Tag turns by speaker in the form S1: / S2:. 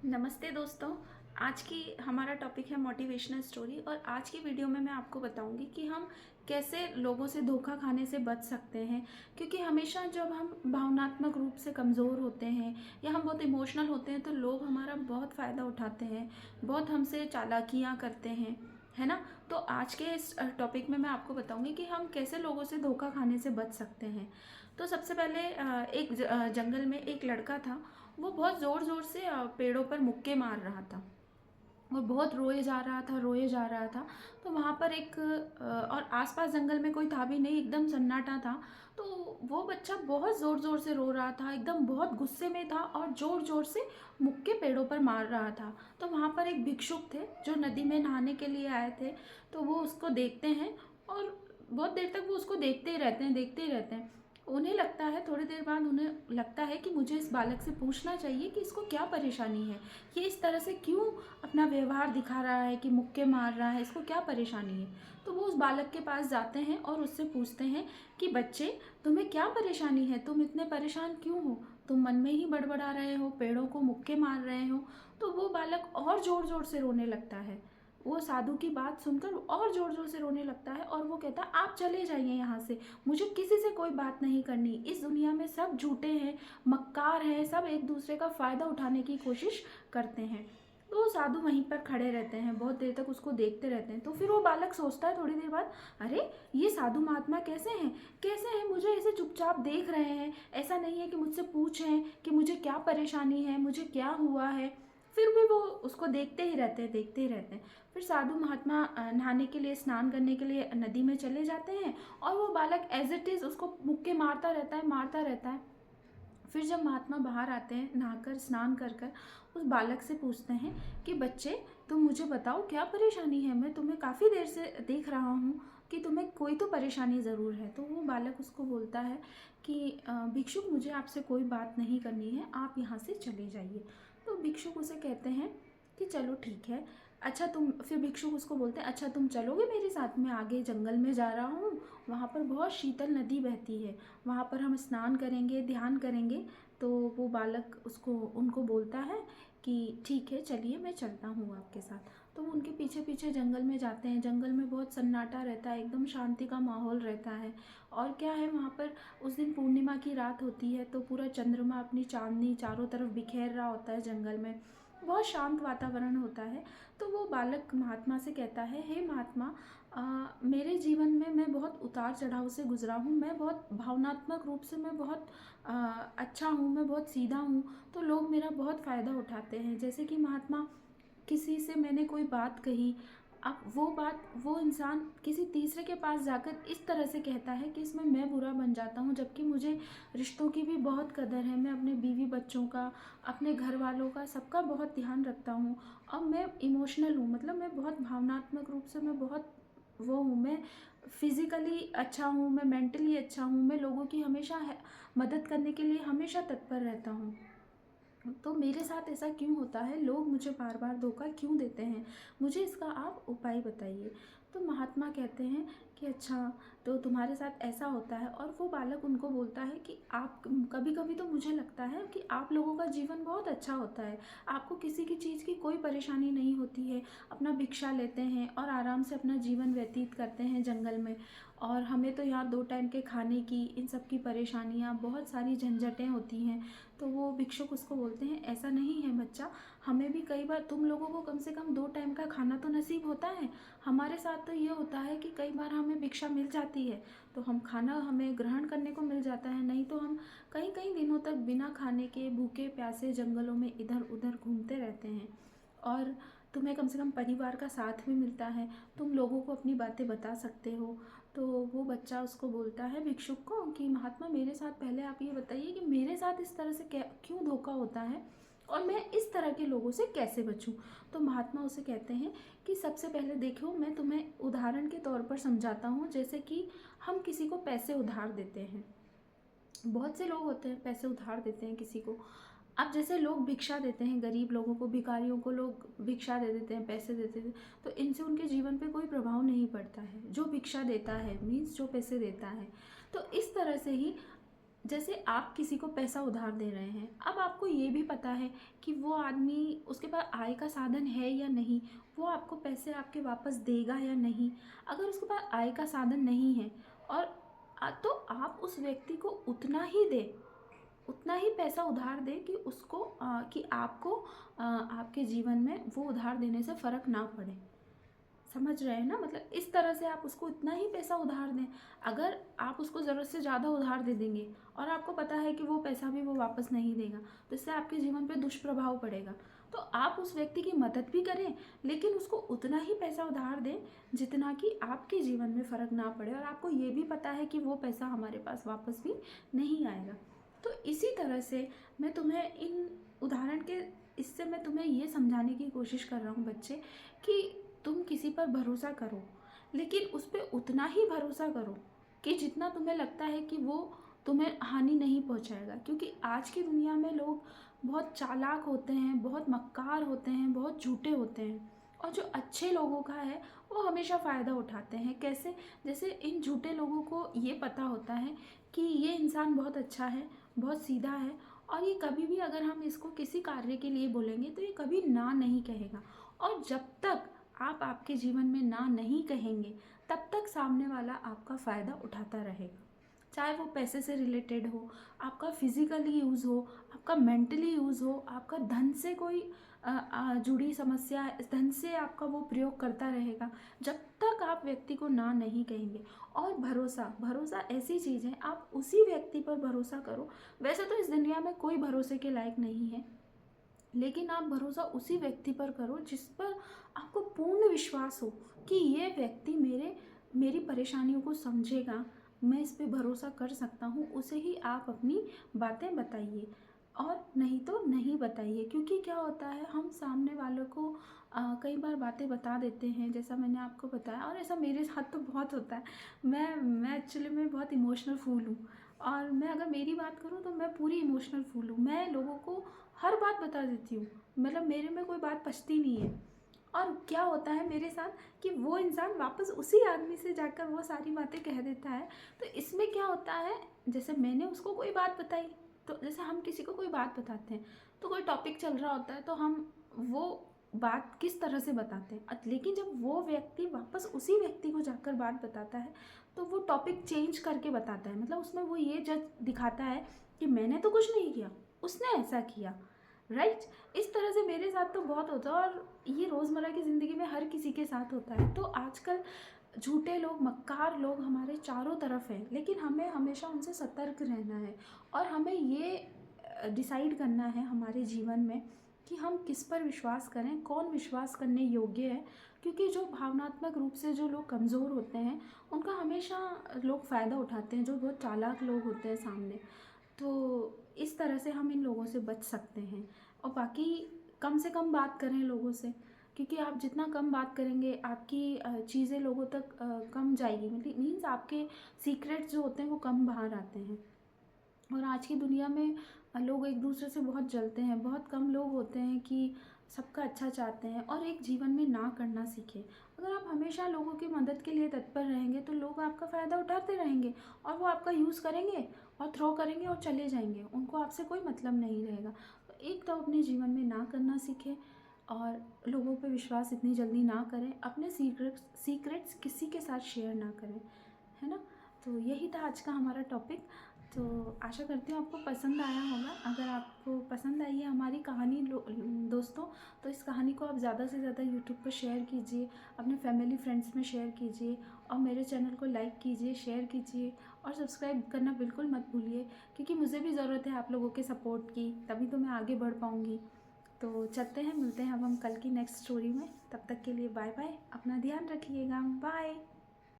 S1: नमस्ते दोस्तों। आज की हमारा टॉपिक है मोटिवेशनल स्टोरी और आज की वीडियो में मैं आपको बताऊंगी कि हम कैसे लोगों से धोखा खाने से बच सकते हैं। क्योंकि हमेशा जब हम भावनात्मक रूप से कमज़ोर होते हैं या हम बहुत इमोशनल होते हैं तो लोग हमारा बहुत फ़ायदा उठाते हैं, बहुत हमसे चालाकियाँ करते हैं, है ना। तो आज के इस टॉपिक में मैं आपको बताऊंगी कि हम कैसे लोगों से धोखा खाने से बच सकते हैं। तो सबसे पहले एक जंगल में एक लड़का था। वो बहुत ज़ोर ज़ोर से पेड़ों पर मुक्के मार रहा था और बहुत रोए जा रहा था, रोए जा रहा था। तो वहाँ पर एक और आसपास जंगल में कोई था भी नहीं, एकदम सन्नाटा था। तो वो बच्चा बहुत ज़ोर ज़ोर से रो रहा था, एकदम बहुत गुस्से में था और ज़ोर ज़ोर से मुक्के पेड़ों पर मार रहा था। तो वहाँ पर एक भिक्षुक थे जो नदी में नहाने के लिए आए थे। तो वो उसको देखते हैं और बहुत देर तक वो उसको देखते ही रहते हैं, देखते ही रहते हैं। उन्हें लगता है, थोड़ी देर बाद उन्हें लगता है कि मुझे इस बालक से पूछना चाहिए कि इसको क्या परेशानी है, ये इस तरह से क्यों अपना व्यवहार दिखा रहा है कि मुक्के मार रहा है, इसको क्या परेशानी है। तो वो उस बालक के पास जाते हैं और उससे पूछते हैं कि बच्चे, तुम्हें क्या परेशानी है, तुम इतने परेशान क्यों हो, तुम मन में ही बड़बड़ा रहे हो, पेड़ों को मुक्के मार रहे हो। तो वो बालक और ज़ोर ज़ोर से रोने लगता है। वो साधु की बात सुनकर और ज़ोर ज़ोर से रोने लगता है और वो कहता है, आप चले जाइए यहाँ से, मुझे किसी से कोई बात नहीं करनी। इस दुनिया में सब झूठे हैं, मक्कार हैं, सब एक दूसरे का फ़ायदा उठाने की कोशिश करते हैं। तो वो साधु वहीं पर खड़े रहते हैं, बहुत देर तक उसको देखते रहते हैं। तो फिर वो बालक सोचता है थोड़ी देर बाद, अरे ये साधु महात्मा कैसे हैं, कैसे हैं, मुझे ऐसे चुपचाप देख रहे हैं, ऐसा नहीं है कि मुझसे पूछें कि मुझे क्या परेशानी है, मुझे क्या हुआ है। फिर भी वो उसको देखते ही रहते हैं, देखते ही रहते हैं। फिर साधु महात्मा नहाने के लिए, स्नान करने के लिए नदी में चले जाते हैं और वो बालक एज इट इज़ उसको मुक्के मारता रहता है, मारता रहता है। फिर जब महात्मा बाहर आते हैं, नहाकर स्नान कर कर उस बालक से पूछते हैं कि बच्चे, तुम मुझे बताओ क्या परेशानी है, मैं तुम्हें काफ़ी देर से देख रहा हूँ कि तुम्हें कोई तो परेशानी ज़रूर है। तो वो बालक उसको बोलता है कि भिक्षुक, मुझे आपसे कोई बात नहीं करनी है, आप यहाँ से चले जाइए। तो भिक्षुक उसे कहते हैं कि चलो ठीक है। अच्छा तुम, फिर भिक्षुक उसको बोलते हैं, अच्छा तुम चलोगे मेरे साथ, मैं आगे जंगल में जा रहा हूँ, वहाँ पर बहुत शीतल नदी बहती है, वहाँ पर हम स्नान करेंगे, ध्यान करेंगे। तो वो बालक उसको उनको बोलता है कि ठीक है चलिए, मैं चलता हूँ आपके साथ। तो वो उनके पीछे पीछे जंगल में जाते हैं। जंगल में बहुत सन्नाटा रहता है, एकदम शांति का माहौल रहता है। और क्या है, वहाँ पर उस दिन पूर्णिमा की रात होती है, तो पूरा चंद्रमा अपनी चांदनी चारों तरफ बिखेर रहा होता है जंगल में। बहुत शांत वातावरण होता है। तो वो बालक महात्मा से कहता है, हे महात्मा, मेरे जीवन में मैं बहुत उतार चढ़ाव से गुजरा हूँ, मैं बहुत भावनात्मक रूप से मैं बहुत अच्छा हूँ, मैं बहुत सीधा हूँ। तो लोग मेरा बहुत फ़ायदा उठाते हैं। जैसे कि महात्मा, किसी से मैंने कोई बात कही, अब वो बात वो इंसान किसी तीसरे के पास जाकर इस तरह से कहता है कि इसमें मैं बुरा बन जाता हूँ, जबकि मुझे रिश्तों की भी बहुत कदर है। मैं अपने बीवी बच्चों का, अपने घर वालों का, सबका बहुत ध्यान रखता हूँ। अब मैं इमोशनल हूँ, मतलब मैं बहुत भावनात्मक रूप से मैं बहुत वो हूँ, मैं फिज़िकली अच्छा हूँ, मैं मेंटली अच्छा हूँ, मैं लोगों की हमेशा मदद करने के लिए हमेशा तत्पर रहता हूँ। तो मेरे साथ ऐसा क्यों होता है, लोग मुझे बार बार धोखा क्यों देते हैं, मुझे इसका आप उपाय बताइए। तो महात्मा कहते हैं कि अच्छा, तो तुम्हारे साथ ऐसा होता है। और वो बालक उनको बोलता है कि आप, कभी कभी तो मुझे लगता है कि आप लोगों का जीवन बहुत अच्छा होता है, आपको किसी की चीज़ की कोई परेशानी नहीं होती है, अपना भिक्षा लेते हैं और आराम से अपना जीवन व्यतीत करते हैं जंगल में। और हमें तो यहाँ 2 टाइम के खाने की, इन सब की परेशानियाँ, बहुत सारी झंझटें होती हैं। तो वो भिक्षुक उसको बोलते हैं, ऐसा नहीं है बच्चा, हमें भी कई बार, तुम लोगों को कम से कम 2 टाइम का खाना तो नसीब होता है, हमारे साथ तो ये होता है कि कई बार हमें भिक्षा मिल जाती है तो हम खाना हमें ग्रहण करने को मिल जाता है, नहीं तो हम कई कई दिनों तक बिना खाने के भूखे प्यासे जंगलों में इधर उधर घूमते रहते हैं। और तुम्हें कम से कम परिवार का साथ भी मिलता है, तुम लोगों को अपनी बातें बता सकते हो। तो वो बच्चा उसको बोलता है भिक्षुक को कि महात्मा, मेरे साथ पहले आप ये बताइए कि मेरे साथ इस तरह से क्यों धोखा होता है और मैं इस तरह के लोगों से कैसे बचूं। तो महात्मा उसे कहते हैं कि सबसे पहले देखो, मैं तुम्हें उदाहरण के तौर पर समझाता हूँ। जैसे कि हम किसी को पैसे उधार देते हैं, बहुत से लोग होते हैं पैसे उधार देते हैं किसी को। अब जैसे लोग भिक्षा देते हैं, गरीब लोगों को, भिखारियों को लोग भिक्षा दे देते हैं, पैसे देते हैं, तो इनसे उनके जीवन पे कोई प्रभाव नहीं पड़ता है। जो भिक्षा देता है मीन्स जो पैसे देता है। तो इस तरह से ही जैसे आप किसी को पैसा उधार दे रहे हैं, अब आपको ये भी पता है कि वो आदमी, उसके पास आय का साधन है या नहीं, वो आपको पैसे आपके वापस देगा या नहीं। अगर उसके पास आय का साधन नहीं है और तो आप उस व्यक्ति को उतना ही दें, उतना ही पैसा उधार दें कि उसको कि आपको आपके जीवन में वो उधार देने से फ़र्क ना पड़े। समझ रहे हैं ना, मतलब इस तरह से आप उसको इतना ही पैसा उधार दें। अगर आप उसको ज़रूरत से ज़्यादा उधार दे देंगे और आपको पता है कि वो पैसा भी वो वापस नहीं देगा, तो इससे आपके जीवन पे दुष्प्रभाव पड़ेगा। तो आप उस व्यक्ति की मदद भी करें, लेकिन उसको उतना ही पैसा उधार दें जितना कि आपके जीवन में फ़र्क ना पड़े और आपको ये भी पता है कि वो पैसा हमारे पास वापस भी नहीं आएगा। तो इसी तरह से मैं तुम्हें इन उदाहरण के इससे मैं तुम्हें ये समझाने की कोशिश कर रहा हूँ बच्चे, कि तुम किसी पर भरोसा करो, लेकिन उस पर उतना ही भरोसा करो कि जितना तुम्हें लगता है कि वो तुम्हें हानि नहीं पहुंचाएगा। क्योंकि आज की दुनिया में लोग बहुत चालाक होते हैं, बहुत मक्कार होते हैं, बहुत झूठे होते हैं, और जो अच्छे लोगों का है वो हमेशा फ़ायदा उठाते हैं। कैसे? जैसे इन झूठे लोगों को ये पता होता है कि ये इंसान बहुत अच्छा है, बहुत सीधा है, और ये कभी भी अगर हम इसको किसी कार्य के लिए बोलेंगे तो ये कभी ना नहीं कहेगा। और जब तक आप आपके जीवन में ना नहीं कहेंगे, तब तक सामने वाला आपका फ़ायदा उठाता रहेगा। चाहे वो पैसे से रिलेटेड हो, आपका फिजिकली यूज़ हो, आपका मेंटली यूज़ हो, आपका धन से कोई जुड़ी समस्या है, धन से आपका वो प्रयोग करता रहेगा जब तक आप व्यक्ति को ना नहीं कहेंगे। और भरोसा, भरोसा ऐसी चीज़ है, आप उसी व्यक्ति पर भरोसा करो। वैसे तो इस दुनिया में कोई भरोसे के लायक नहीं है, लेकिन आप भरोसा उसी व्यक्ति पर करो जिस पर आपको पूर्ण विश्वास हो कि ये व्यक्ति मेरी परेशानियों को समझेगा, मैं इस पे भरोसा कर सकता हूँ। उसे ही आप अपनी बातें बताइए, और नहीं तो नहीं बताइए। क्योंकि क्या होता है, हम सामने वालों को कई बार बातें बता देते हैं, जैसा मैंने आपको बताया, और ऐसा मेरे साथ तो बहुत होता है। मैं एक्चुअली में बहुत इमोशनल फूल हूँ, और मैं अगर मेरी बात करूँ तो मैं पूरी इमोशनल फूल हूँ। मैं लोगों को हर बात बता देती हूँ, मतलब मेरे में कोई बात बचती नहीं है। और क्या होता है मेरे साथ कि वो इंसान वापस उसी आदमी से जाकर वो सारी बातें कह देता है। तो इसमें क्या होता है, जैसे मैंने उसको कोई बात बताई, तो जैसे हम किसी को कोई बात बताते हैं तो कोई टॉपिक चल रहा होता है, तो हम वो बात किस तरह से बताते हैं, लेकिन जब वो व्यक्ति वापस उसी व्यक्ति को जाकर बात बताता है तो वो टॉपिक चेंज करके बताता है। मतलब उसमें वो ये जज दिखाता है कि मैंने तो कुछ नहीं किया, उसने ऐसा किया, राइट। इस तरह से मेरे साथ तो बहुत होता है, और ये रोज़मर्रा की ज़िंदगी में हर किसी के साथ होता है। तो आजकल झूठे लोग, मक्कार लोग हमारे चारों तरफ हैं, लेकिन हमें हमेशा उनसे सतर्क रहना है। और हमें ये डिसाइड करना है हमारे जीवन में कि हम किस पर विश्वास करें, कौन विश्वास करने योग्य है। क्योंकि जो भावनात्मक रूप से जो लोग कमज़ोर होते हैं उनका हमेशा लोग फ़ायदा उठाते हैं, जो बहुत चालाक लोग होते हैं सामने। तो इस तरह से हम इन लोगों से बच सकते हैं। और बाकी कम से कम बात करें लोगों से, क्योंकि आप जितना कम बात करेंगे आपकी चीज़ें लोगों तक कम जाएगी, मतलब मीन्स आपके सीक्रेट्स जो होते हैं वो कम बाहर आते हैं। और आज की दुनिया में लोग एक दूसरे से बहुत जलते हैं, बहुत कम लोग होते हैं कि सबका अच्छा चाहते हैं। और एक जीवन में ना करना सीखें। अगर आप हमेशा लोगों की मदद के लिए तत्पर रहेंगे तो लोग आपका फ़ायदा उठाते रहेंगे, और वो आपका यूज़ करेंगे और थ्रो करेंगे और चले जाएंगे, उनको आपसे कोई मतलब नहीं रहेगा। तो एक तो अपने जीवन में ना करना सीखें, और लोगों पे विश्वास इतनी जल्दी ना करें, अपने सीक्रेट्स किसी के साथ शेयर ना करें, है ना। तो यही था आज का हमारा टॉपिक। तो आशा करती हूँ आपको पसंद आया होगा। अगर आपको पसंद आई है हमारी कहानी दोस्तों, तो इस कहानी को आप ज़्यादा से ज़्यादा यूट्यूब पर शेयर कीजिए, अपने फैमिली फ्रेंड्स में शेयर कीजिए, और मेरे चैनल को लाइक कीजिए, शेयर कीजिए, और सब्सक्राइब करना बिल्कुल मत भूलिए। क्योंकि मुझे भी ज़रूरत है आप लोगों के सपोर्ट की, तभी तो मैं आगे बढ़ पाऊँगी। तो चलते हैं, मिलते हैं अब हम कल की नेक्स्ट स्टोरी में। तब तक के लिए बाय बाय, अपना ध्यान रखिएगा, बाय।